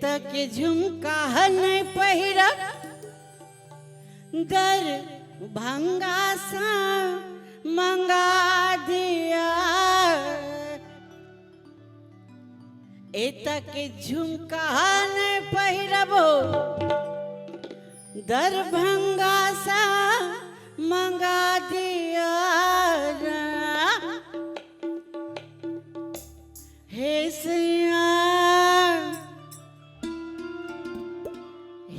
तक झुमका नहीं पहिरब दर भंगा सा मंगा दिया। तक झुमका नहीं पहिरबो दरभंगा सा मंगा दिया। हे सैया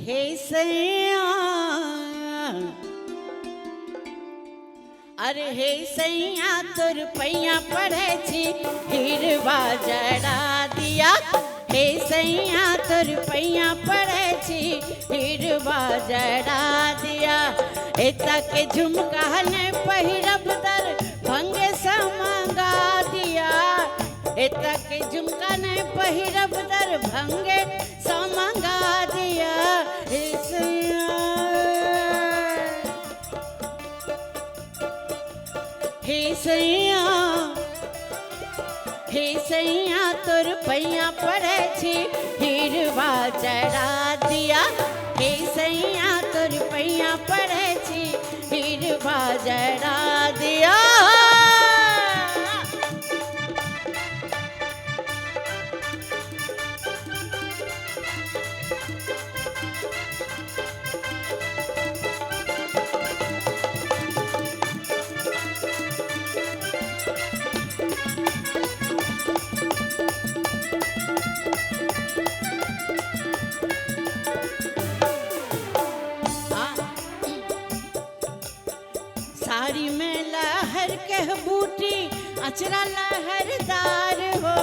हे सैया अरे हे सैया तोर पैया पड़े छी हिरवा जड़ा दिया। हे सैया तोर पैया पड़े छी हिरवा जड़ा दिया। तक झुमका ने पहिरब दर भंगे सा मंगा दिया। तक झुमका ने पहिरब दर भंगे सा मंगा दिया। हे सैया हे सैया हे सैया तोर पैया पड़े छी हिरवा जड़ा दिया। हे सैया तोर पैया पड़े छी हिरवा जड़ा दिया। साड़ी में लहर के बूटी अचरा लहरदार हो।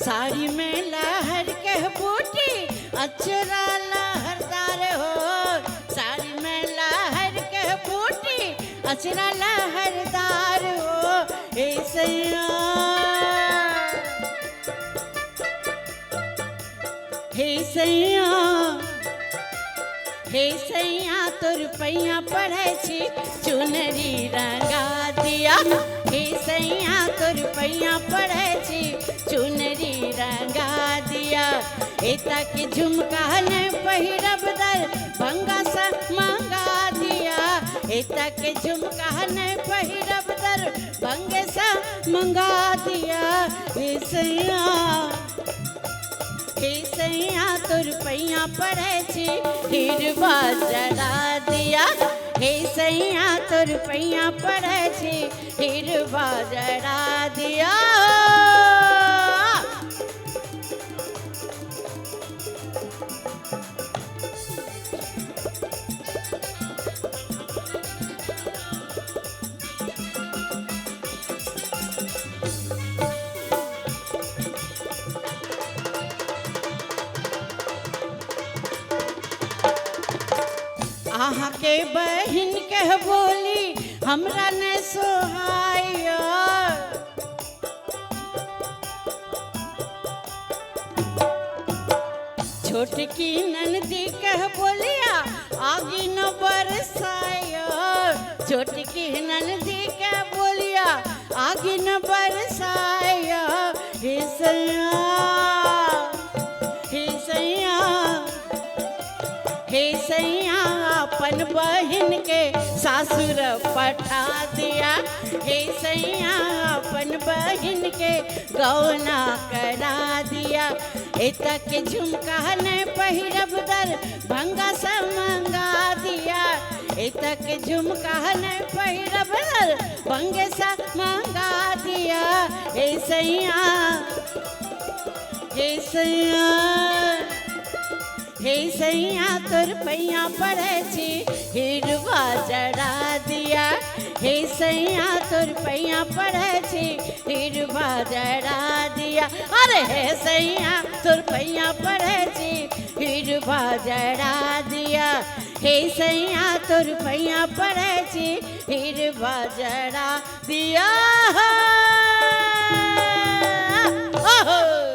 साड़ी में लहर के बूटी अचरा लहरदार हो। साड़ी में लहर के बूटी अचरा लहरदार हो। हे सैया हे सैया हे सैया तोर पैया पड़े छी चुनरी रंगा दिया। हे सैया तोर पैया पड़े छी चुनरी रंगा दिया। तक झुमका ने पहिरब दर भंगा सा मंगा दिया। तक झुमका ने पहिरब दर भंगे सा मंगा दिया। हे सैया हे सैया तोर पैया पड़े छी हिरवा जड़ा दिया। हे सैया तोर पैया पड़े छी हिरवा जड़ा दिया। आहा के बहिन के बोली हमरा ने सोहाया। छोटकी ननदी के बोलिया आगे न बरसाया। छोटकी ननदी के बोलिया आगे न बरसाया। हे सैया हे सैया हे सैया अपन बहिन के सासुर पठा दिया। हे सैया अपन बहिन के गौना करा दिया। तक झुमका ने पहिरब दर भंगा सा मंगा दिया। तक झुमका ने पहिरब दर भंगे सा मंगा दिया। हे सैया हे सैया हे सैया तोर पैया पड़े छी हिरवा जड़ा दिया। हे सैया तोर पैया पड़े छी हिरवा जड़ा दिया। अरे हे सैया तोर पैया पड़े छी हिरवा जड़ा दिया। हे सैया तोर पैया पड़े छी हिरवा जड़ा दिया।